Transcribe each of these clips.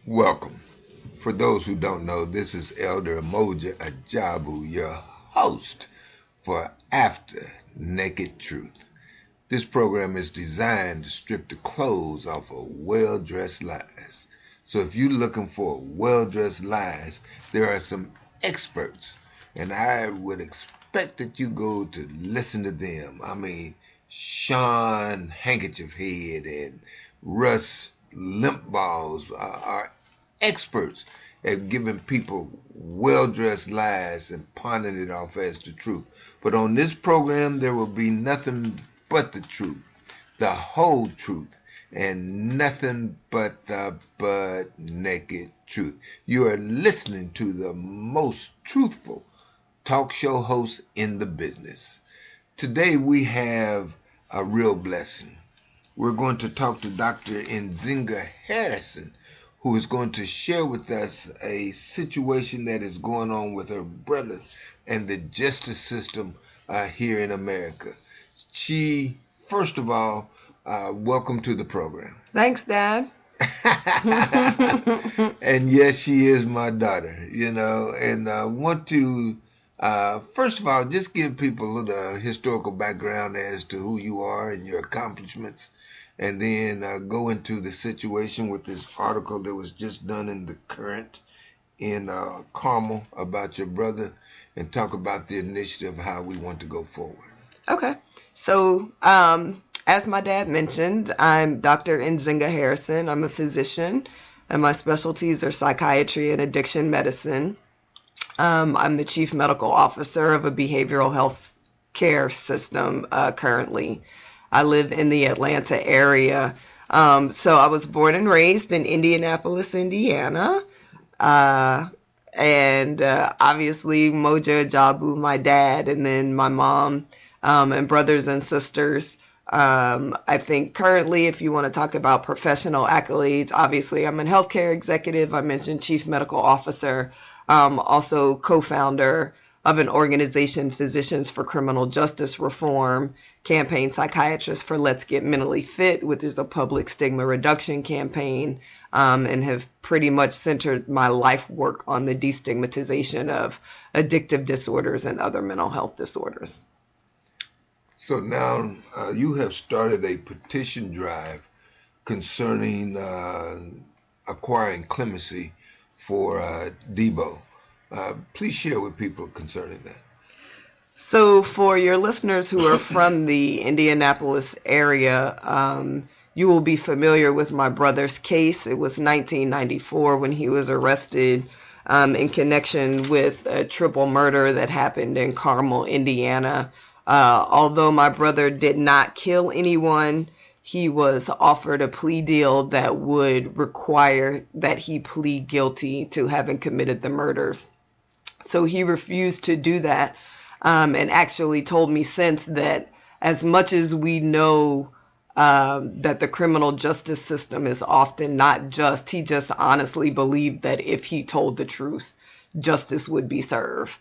Welcome. For those who don't know, this is Elder Emoja Ajabu, your host for Afternakedtruth. This program is designed to strip the clothes off of well-dressed lies. So if you're looking for well-dressed lies, there are some experts, and I would expect that you go to listen to them. Sean Handkerchief Head and Russ Limpballs are experts at giving people well-dressed lies and pawning it off as the truth. But on this program, there will be nothing but the truth, the whole truth, and nothing but the butt-naked truth. You are listening to the most truthful talk show host in the business. Today we have a real blessing. We're going to talk to Dr. Nzinga Harrison, who is going to share with us a situation that is going on with her brother and the justice system here in America. First of all, welcome to the program. Thanks, Dad. And yes, she is my daughter, and I want to, first of all, just give people a little historical background as to who you are and your accomplishments, and then go into the situation with this article that was just done in the Current in Carmel about your brother, and talk about the initiative, how we want to go forward. Okay. So, as my dad mentioned, I'm Dr. Nzinga Harrison. I'm a physician, and my specialties are psychiatry and addiction medicine. I'm the chief medical officer of a behavioral health care system currently. I live in the Atlanta area. So I was born and raised in Indianapolis, Indiana. And obviously Moja Ajabu, my dad, and then my mom, and brothers and sisters. I think currently, if you want to talk about professional accolades, obviously I'm a healthcare executive. I mentioned chief medical officer, also co-founder of an organization, Physicians for Criminal Justice Reform, campaign Psychiatrists for Let's Get Mentally Fit, which is a public stigma reduction campaign, and have pretty much centered my life work on the destigmatization of addictive disorders and other mental health disorders. So now you have started a petition drive concerning acquiring clemency for Debo. Please share with people concerning that. So for your listeners who are from the Indianapolis area, you will be familiar with my brother's case. It was 1994 when he was arrested in connection with a triple murder that happened in Carmel, Indiana. Although my brother did not kill anyone, he was offered a plea deal that would require that he plead guilty to having committed the murders. So he refused to do that, and actually told me since that as much as we know that the criminal justice system is often not just, he just honestly believed that if he told the truth, justice would be served.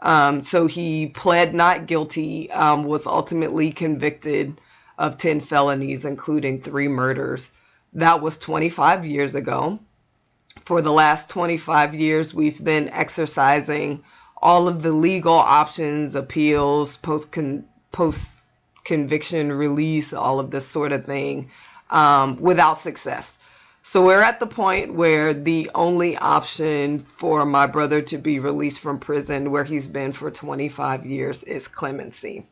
So he pled not guilty, was ultimately convicted of 10 felonies, including 3 murders. That was 25 years ago. For the last 25 years, we've been exercising all of the legal options, appeals, post-conviction release, all of this sort of thing, without success. So we're at the point where the only option for my brother to be released from prison, where he's been for 25 years, is clemency.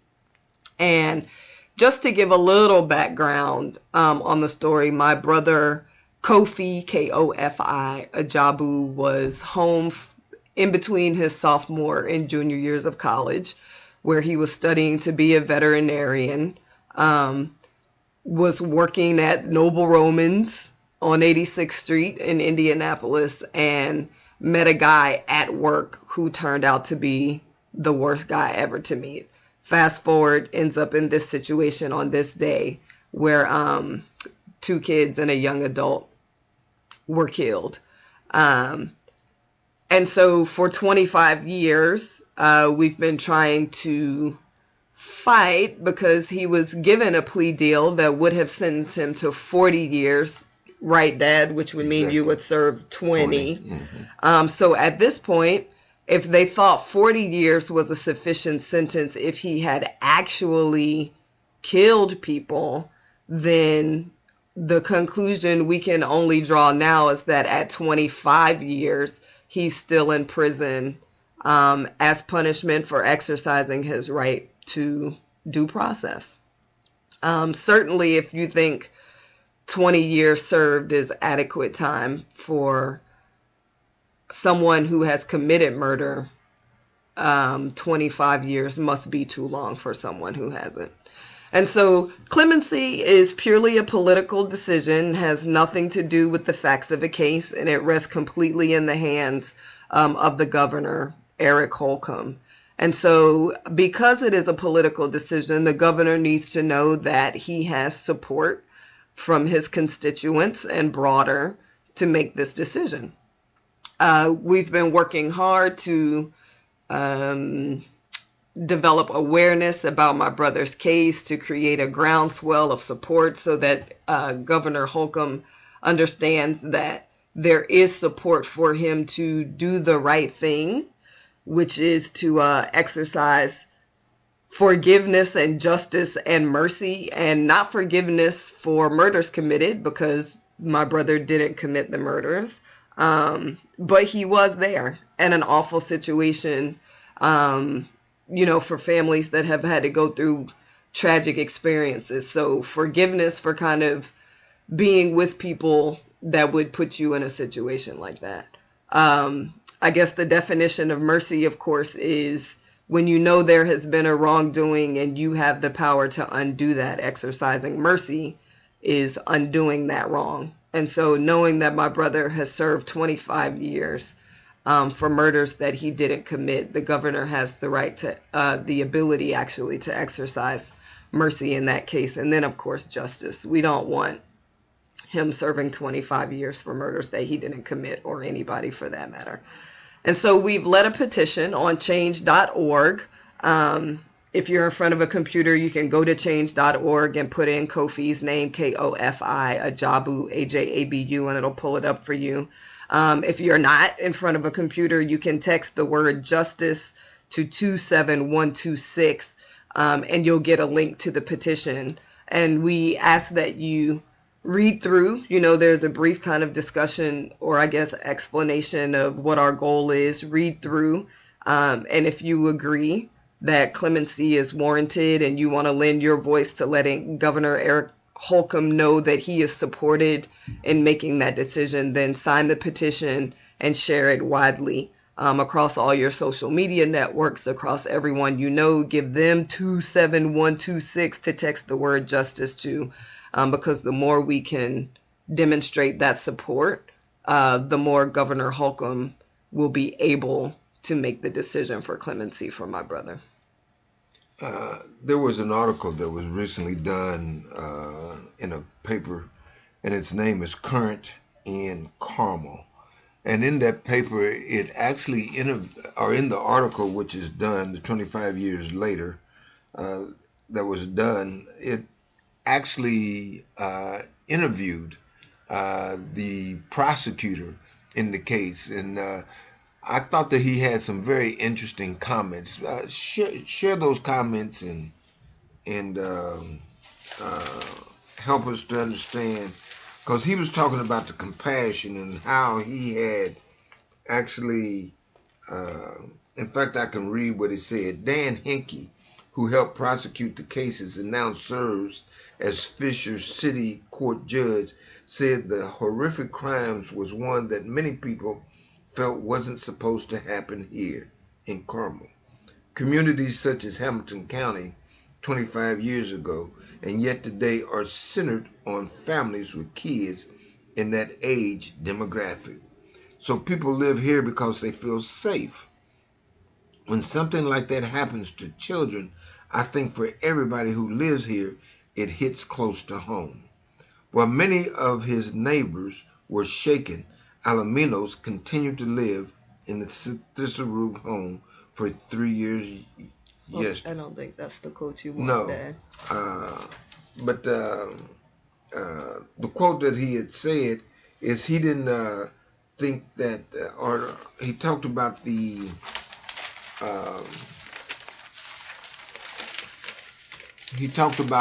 And just to give a little background on the story, my brother Kofi, Kofi Ajabu, was home in between his sophomore and junior years of college, where he was studying to be a veterinarian, was working at Noble Romans on 86th Street in Indianapolis, and met a guy at work who turned out to be the worst guy ever to meet. Fast forward, ends up in this situation on this day where 2 kids and a young adult were killed. And so for 25 years, we've been trying to fight because he was given a plea deal that would have sentenced him to 40 years right, Dad? Which would mean you would serve 20. So at this point, if they thought 40 years was a sufficient sentence, if he had actually killed people, then the conclusion we can only draw now is that at 25 years, he's still in prison as punishment for exercising his right to due process. Certainly, if you think 20 years served is adequate time for someone who has committed murder, 25 years must be too long for someone who hasn't. And so clemency is purely a political decision, has nothing to do with the facts of a case, and it rests completely in the hands of the governor, Eric Holcolmb. And so because it is a political decision, the governor needs to know that he has support from his constituents and broader to make this decision. We've been working hard to develop awareness about my brother's case, to create a groundswell of support so that Governor Holcolmb understands that there is support for him to do the right thing, which is to exercise forgiveness and justice and mercy, and not forgiveness for murders committed, because my brother didn't commit the murders. But he was there in an awful situation, for families that have had to go through tragic experiences. So forgiveness for kind of being with people that would put you in a situation like that. I guess the definition of mercy, of course, is when you know there has been a wrongdoing and you have the power to undo that. Exercising mercy is undoing that wrong. And so knowing that my brother has served 25 years for murders that he didn't commit, the governor has the right to, the ability actually to exercise mercy in that case. And then, of course, justice. We don't want him serving 25 years for murders that he didn't commit, or anybody for that matter. And so we've led a petition on change.org. If you're in front of a computer, you can go to change.org and put in Kofi's name, Kofi, Ajabu, Ajabu, and it'll pull it up for you. If you're not in front of a computer, you can text the word justice to 27126, and you'll get a link to the petition. And we ask that you read through, there's a brief kind of discussion, or I guess explanation of what our goal is. Read through, and if you agree that clemency is warranted and you want to lend your voice to letting Governor Eric Holcolmb know that he is supported in making that decision, then sign the petition and share it widely across all your social media networks, across everyone you know. Give them 27126 to text the word justice to, because the more we can demonstrate that support, the more Governor Holcolmb will be able to make the decision for clemency for my brother. There was an article that was recently done in a paper, and its name is Current in Carmel. And in that paper, it actually, in the article, which is done the 25 years later, that was done, it actually interviewed the prosecutor in the case, and I thought that he had some very interesting comments. Share those comments and help us to understand, because he was talking about the compassion and how he had actually, in fact, I can read what he said. Dan Henke, who helped prosecute the cases and now serves as Fisher City Court judge, said the horrific crimes was one that many people felt wasn't supposed to happen here in Carmel. Communities such as Hamilton County 25 years ago and yet today are centered on families with kids in that age demographic. So people live here because they feel safe. When something like that happens to children, I think for everybody who lives here, it hits close to home. While many of his neighbors were shaken, Alaminos continued to live in the Cicero home for 3 years. Well, yes. I don't think that's the quote you want, no. Dad. But the quote that he had said is he didn't think that, or he talked about uh,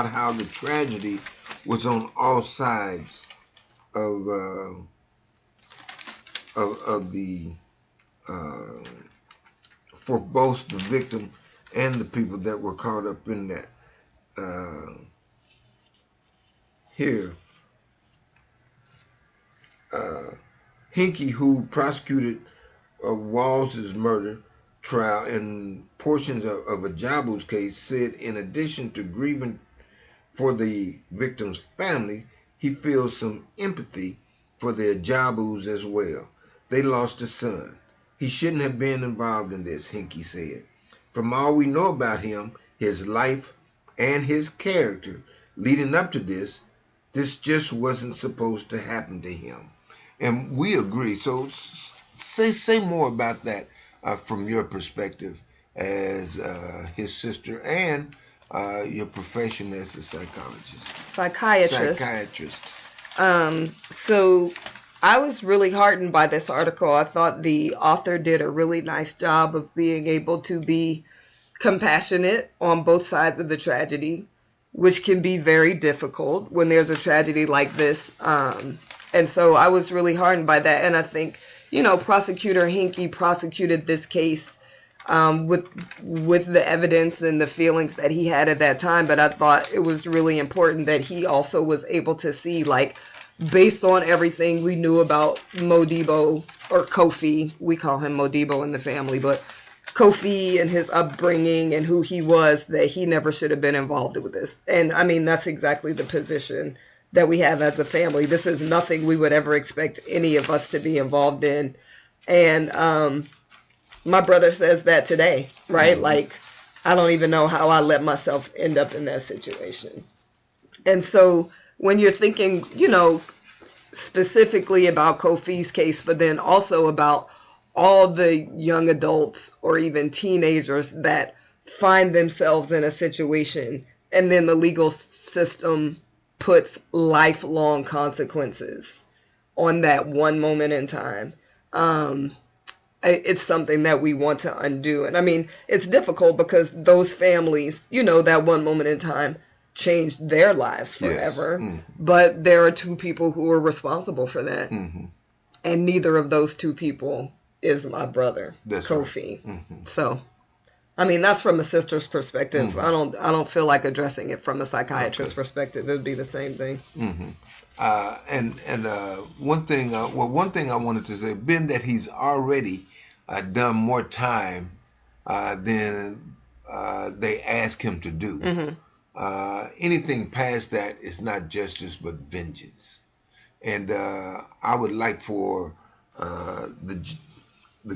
how the tragedy was on all sides of the for both the victim and the people that were caught up in that. Here, Hinkie, who prosecuted Walls's murder trial and portions of Ajabu's case, said in addition to grieving for the victim's family, he feels some empathy for the Ajabus as well. They lost a son. He shouldn't have been involved in this, Hinkie said. From all we know about him, his life, and his character leading up to this just wasn't supposed to happen to him. And we agree. So say more about that from your perspective as his sister and your profession as a psychiatrist. So I was really heartened by this article. I thought the author did a really nice job of being able to be compassionate on both sides of the tragedy, which can be very difficult when there's a tragedy like this. And so I was really heartened by that. And I think, Prosecutor Hinkie prosecuted this case with the evidence and the feelings that he had at that time. But I thought it was really important that he also was able to see, based on everything we knew about Modibo, or Kofi, we call him Modibo in the family, but Kofi and his upbringing and who he was, that he never should have been involved with this. And I mean, that's exactly the position that we have as a family. This is nothing we would ever expect any of us to be involved in. And my brother says that today, right? I don't even know how I let myself end up in that situation. And so when you're thinking, specifically about Kofi's case, but then also about all the young adults or even teenagers that find themselves in a situation and then the legal system puts lifelong consequences on that one moment in time. It's something that we want to undo. And I mean, it's difficult because those families, that one moment in time changed their lives forever. Yes. Mm-hmm. But there are two people who are responsible for that. Mm-hmm. And neither of those two people is my brother, that's Kofi. Right. Mm-hmm. So, I mean, that's from a sister's perspective. Mm-hmm. I don't feel like addressing it from a psychiatrist's perspective. It would be the same thing. Mm-hmm. One thing I wanted to say, being that he's already done more time than they ask him to do. Mm-hmm. Anything past that is not justice but vengeance. And I would like for the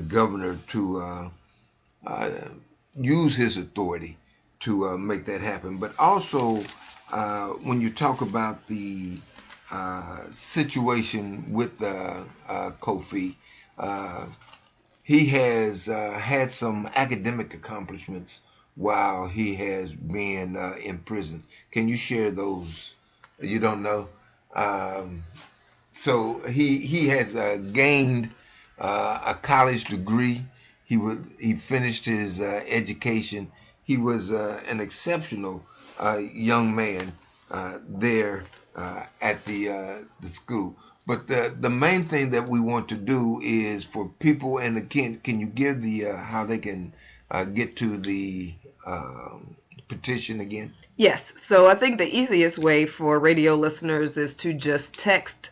governor to use his authority to make that happen. But also, when you talk about the situation with Kofi, he has had some academic accomplishments while he has been in prison. Can you share those? You don't know? So he has gained a college degree. He finished his education. He was an exceptional young man there at the school. But the main thing that we want to do is for people, and can you give the how they can get to the petition again? Yes. So I think the easiest way for radio listeners is to just text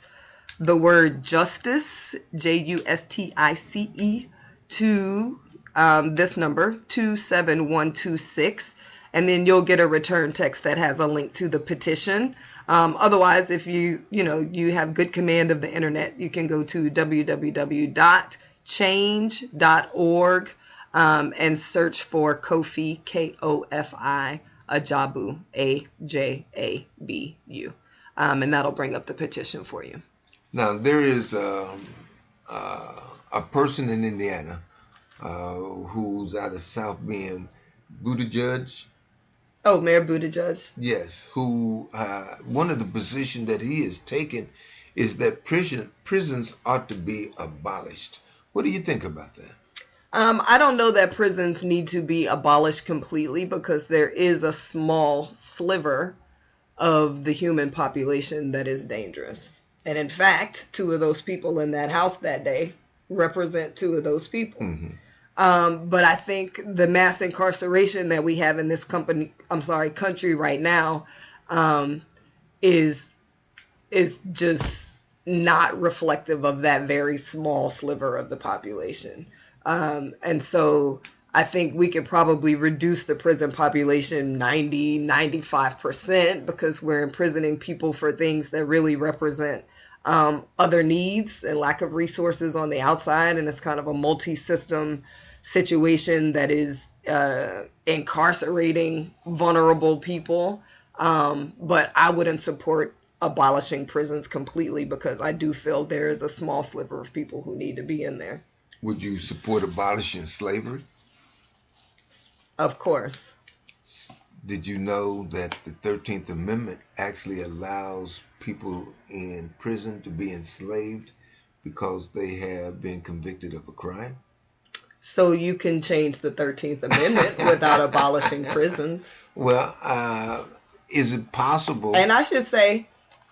the word justice, JUSTICE, to this number, 27126, and then you'll get a return text that has a link to the petition. Otherwise, if you have good command of the internet, you can go to www.change.org and search for Kofi, Kofi, Ajabu, Ajabu, and that'll bring up the petition for you. Now, there is a person in Indiana who's out of South Bend, Buttigieg. Oh, Mayor Buttigieg. Yes, who one of the positions that he has taken is that prisons ought to be abolished. What do you think about that? I don't know that prisons need to be abolished completely, because there is a small sliver of the human population that is dangerous. And in fact, two of those people in that house that day represent two of those people. But I think the mass incarceration that we have in this country right now, is just not reflective of that very small sliver of the population. And so I think we could probably reduce the prison population 90-95%, because we're imprisoning people for things that really represent other needs and lack of resources on the outside. And it's kind of a multi-system situation that is incarcerating vulnerable people. But I wouldn't support abolishing prisons completely, because I do feel there is a small sliver of people who need to be in there. Would you support abolishing slavery? Of course. Did you know that the 13th Amendment actually allows people in prison to be enslaved because they have been convicted of a crime? So you can change the 13th Amendment without abolishing prisons. Well, is it possible? And I should say,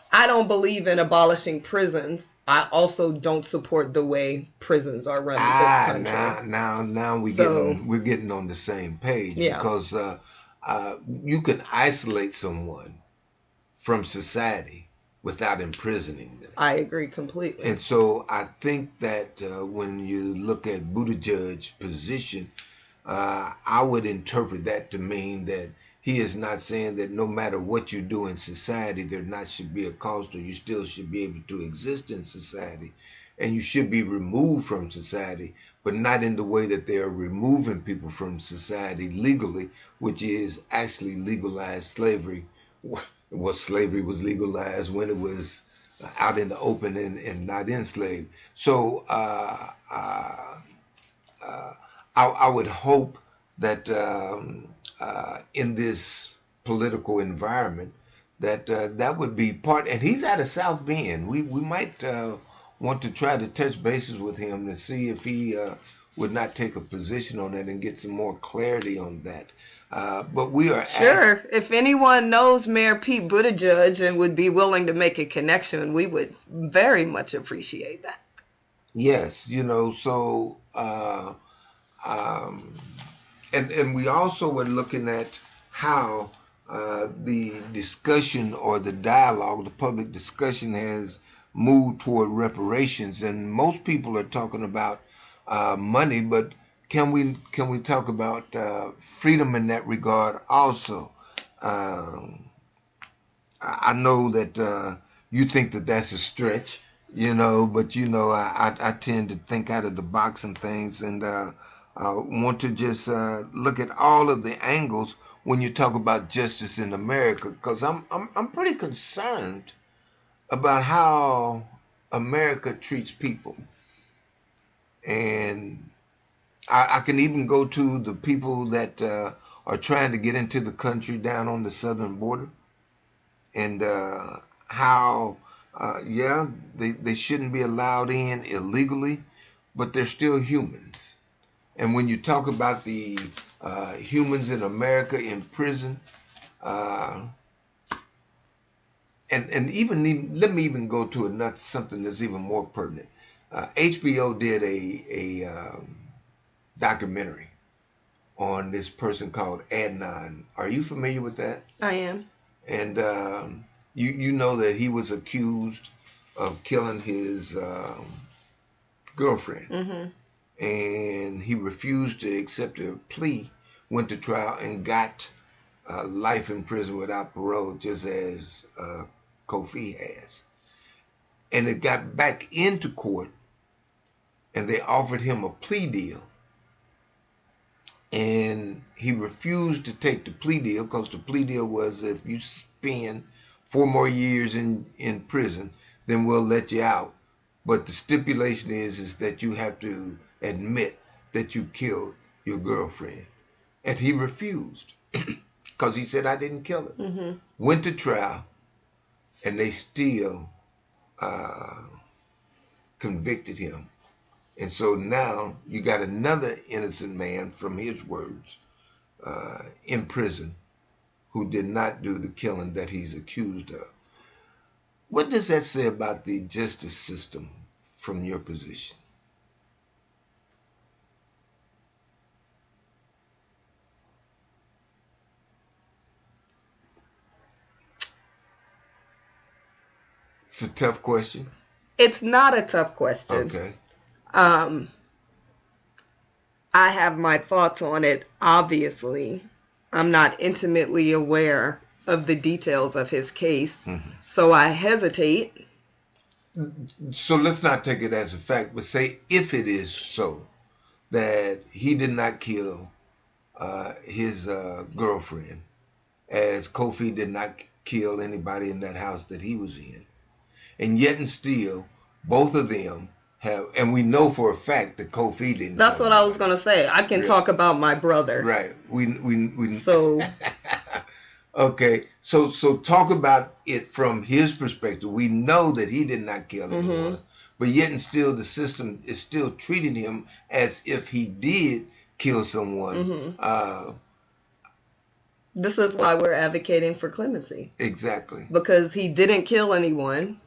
I don't believe in abolishing prisons. I also don't support the way prisons are run in this country. Now we're getting on the same page. Yeah. Because you can isolate someone from society without imprisoning them. I agree completely. And so I think that when you look at Buttigieg's position, I would interpret that to mean that he is not saying that no matter what you do in society, there not should be a cost, or you still should be able to exist in society, and you should be removed from society, but not in the way that they are removing people from society legally, which is actually legalized slavery. Well, slavery was legalized when it was out in the open and not enslaved. So I would hope that in this political environment that would be part, and he's out of South Bend. We might want to try to touch bases with him to see if he would not take a position on that and get some more clarity on that. But we are sure. If anyone knows Mayor Pete Buttigieg and would be willing to make a connection, we would very much appreciate that. Yes, so and we also were looking at how the discussion or the dialogue, the public discussion, has moved toward reparations, and most people are talking about money, but can we talk about freedom in that regard also? I know that you think that that's a stretch, but I tend to think out of the box and things, and want to just look at all of the angles when you talk about justice in America, because I'm pretty concerned about how America treats people. And I can even go to the people that are trying to get into the country down on the southern border, and how they shouldn't be allowed in illegally, but they're still humans. And when you talk about the humans in America in prison, and even let me even go to something that's even more pertinent. HBO did a documentary on this person called Adnan. Are you familiar with that? I am. And you know that he was accused of killing his girlfriend. Mm-hmm. And he refused to accept a plea, went to trial, and got life in prison without parole, just as Kofi has. And it got back into court, and they offered him a plea deal. And he refused to take the plea deal, because the plea deal was, if you spend 4 more years in prison, then we'll let you out. But the stipulation is that you have to admit that you killed your girlfriend. And he refused. because he said, I didn't kill her. Mm-hmm. Went to trial, and they still convicted him. And so now you got another innocent man, from his words, in prison, who did not do the killing that he's accused of. What does that say about the justice system from your position? It's a tough question. It's not a tough question. Okay. I have my thoughts on it, obviously. I'm not intimately aware of the details of his case, so I hesitate. So let's not take it as a fact, but say if it is so that he did not kill his girlfriend, as Kofi did not kill anybody in that house that he was in, and yet and still both of them have, and we know for a fact that Kofi didn't. That's what I was gonna say. I can talk about my brother. Right. We. So. Okay. So talk about it from his perspective. We know that he did not kill anyone, but yet and still the system is still treating him as if he did kill someone. This is why we're advocating for clemency. Exactly. Because he didn't kill anyone.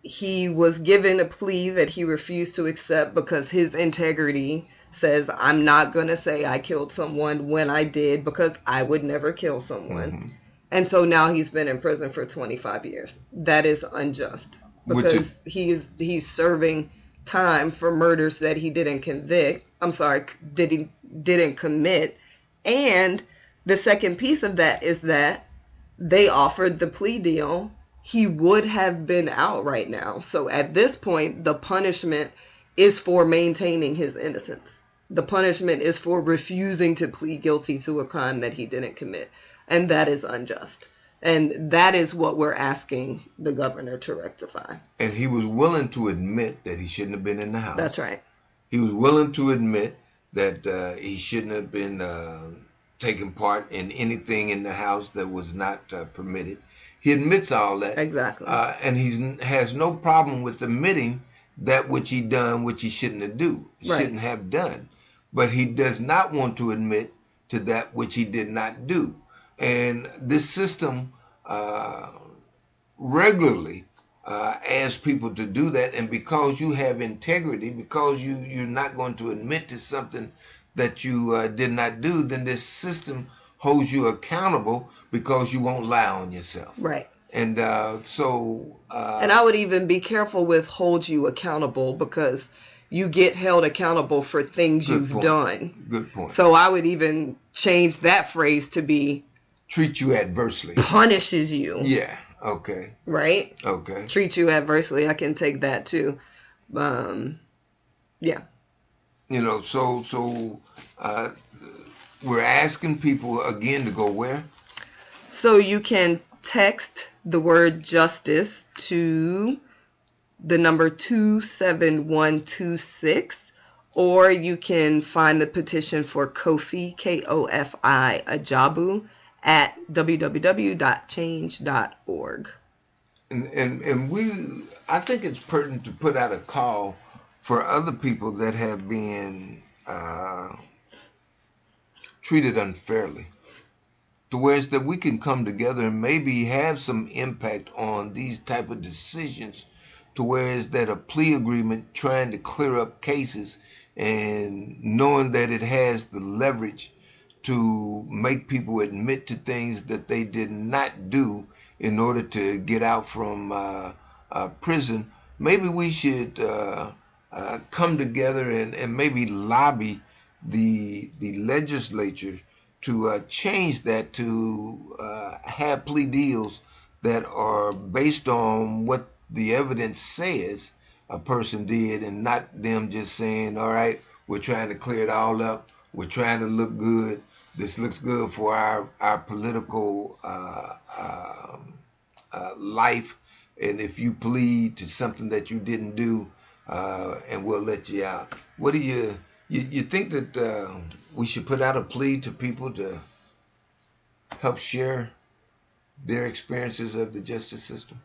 He was given a plea that he refused to accept because his integrity says, I'm not going to say I killed someone when I did, because I would never kill someone. And so now he's been in prison for 25 years. That is unjust, because he's serving time for murders that he didn't didn't commit. And the second piece of that is that they offered the plea deal. He would have been out right now. So at this point, the punishment is for maintaining his innocence. The punishment is for refusing to plead guilty to a crime that he didn't commit. And that is unjust. And that is what we're asking the governor to rectify. And he was willing to admit that he shouldn't have been in the house. That's right. He was willing to admit that he shouldn't have been taking part in anything in the house that was not permitted. He admits all that. Exactly. And he has no problem with admitting that which he done, which he shouldn't have done. But he does not want to admit to that which he did not do. And this system regularly asks people to do that. And because you have integrity, because you're not going to admit to something that you did not do, then this system holds you accountable because you won't lie on yourself. Right. And so... and I would even be careful with hold you accountable, because you get held accountable for things you've done. Good point. So I would even change that phrase to be... treat you adversely. Punishes you. Yeah. Okay. Right? Okay. Treat you adversely. I can take that too. Yeah. You know, so we're asking people again to go where? So you can text the word justice to the number 27126, or you can find the petition for Kofi, Kofi, Ajabu, at www.change.org. And I think it's pertinent to put out a call for other people that have been treated unfairly, to where it's that we can come together and maybe have some impact on these type of decisions, to where it's that a plea agreement trying to clear up cases and knowing that it has the leverage to make people admit to things that they did not do in order to get out from prison. Maybe we should come together and maybe lobby the legislature to change that, to have plea deals that are based on what the evidence says a person did, and not them just saying, all right, we're trying to clear it all up, we're trying to look good, this looks good for our political life, and if you plead to something that you didn't do, and we'll let you out. What do you think that we should put out a plea to people to help share their experiences of the justice system?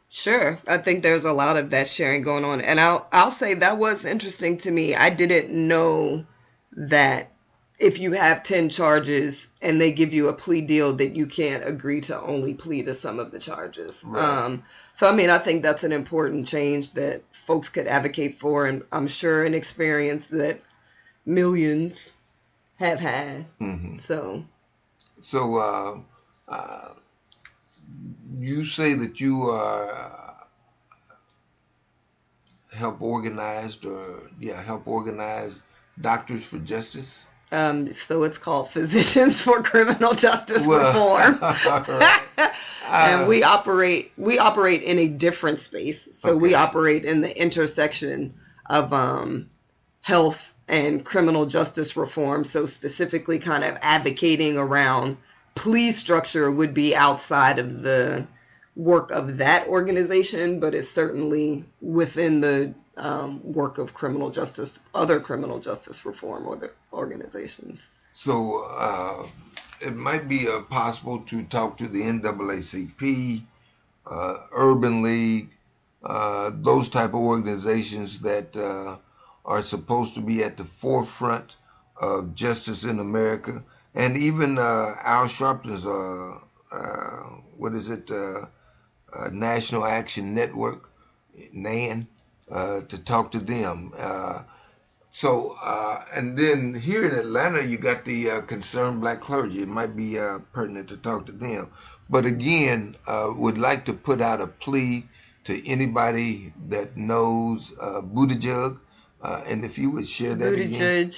Sure. I think there's a lot of that sharing going on. And I'll say that was interesting to me. I didn't know that if you have 10 charges and they give you a plea deal that you can't agree to only plea to some of the charges. Right. So, I mean, I think that's an important change that folks could advocate for. And I'm sure an experience that millions have had. Mm-hmm. So you say that you help organize Doctors for Justice. So it's called Physicians for Criminal Justice Reform. Right. And we operate in a different space. So Okay. we operate in the intersection of health and criminal justice reform. So specifically kind of advocating around plea structure would be outside of the work of that organization, but it's certainly within the work of other criminal justice reform organizations. So it might be possible to talk to the NAACP, Urban League, those type of organizations that are supposed to be at the forefront of justice in America, and even Al Sharpton's National Action Network, NAN, to talk to them. And then here in Atlanta, you got the Concerned Black Clergy. It might be pertinent to talk to them. But again, would like to put out a plea to anybody that knows Buttigieg, and if you would share that again.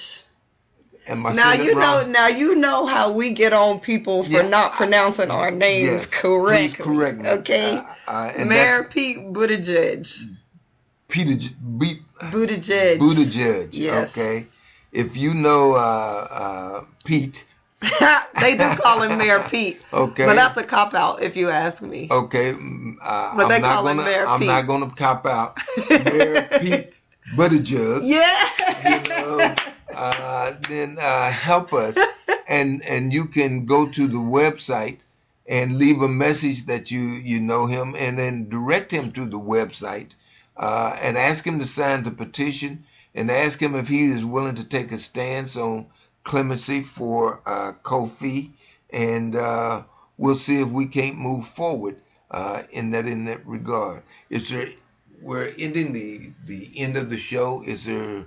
Am I saying it wrong? Now you know how we get on people for not pronouncing our names correctly. Please correct me. Okay, Mayor Pete Buttigieg. Buttigieg. Yes. Okay. If you know Pete. They do call him Mayor Pete. Okay. But that's a cop out if you ask me. Okay. But they call him Mayor Pete. I'm not going to cop out. Mayor Pete Buttigieg. Yeah. You know, then help us, and you can go to the website and leave a message that you know him, and then direct him to the website, and ask him to sign the petition, and ask him if he is willing to take a stance on clemency for Kofi, and we'll see if we can't move forward in that regard. We're ending the end of the show. Is there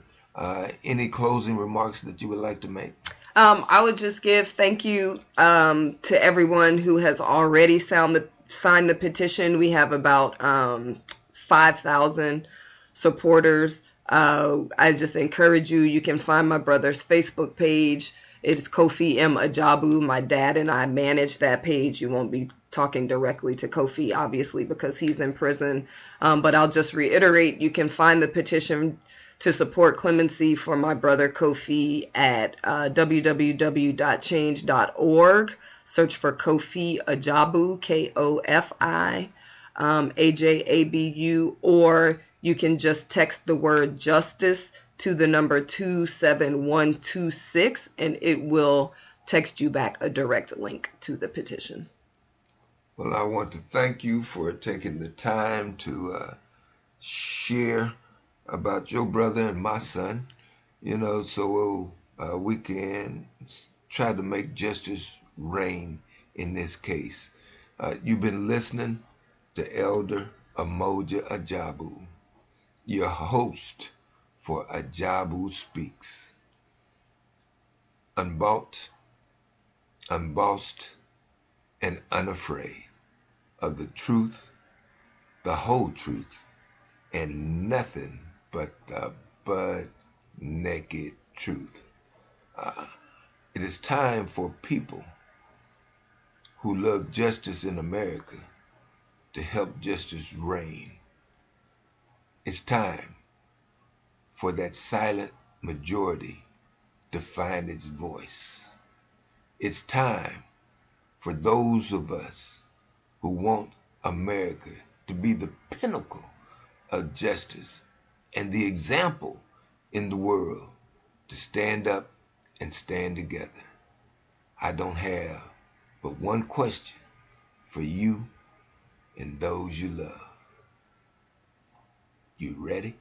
any closing remarks that you would like to make? I would just give thank you to everyone who has already signed the petition. We have about 5,000 supporters. I just encourage you. You can find my brother's Facebook page. It's Kofi M. Ajabu. My dad and I manage that page. You won't be talking directly to Kofi, obviously, because he's in prison. But I'll just reiterate, you can find the petition to support clemency for my brother Kofi at www.change.org. Search for Kofi Ajabu, Kofi Ajabu, or you can just text the word justice to the number 27126, and it will text you back a direct link to the petition. Well, I want to thank you for taking the time to share about your brother and my son, so we can try to make justice reign in this case. You've been listening to Elder Umoja Ajabu, your host for Ajabu Speaks. Unbought, unbossed, and unafraid of the truth, the whole truth, and nothing but the butt-naked truth. It is time for people who love justice in America to help justice reign. It's time for that silent majority to find its voice. It's time for those of us who want America to be the pinnacle of justice and the example in the world to stand up and stand together. I don't have but one question for you and those you love. You ready?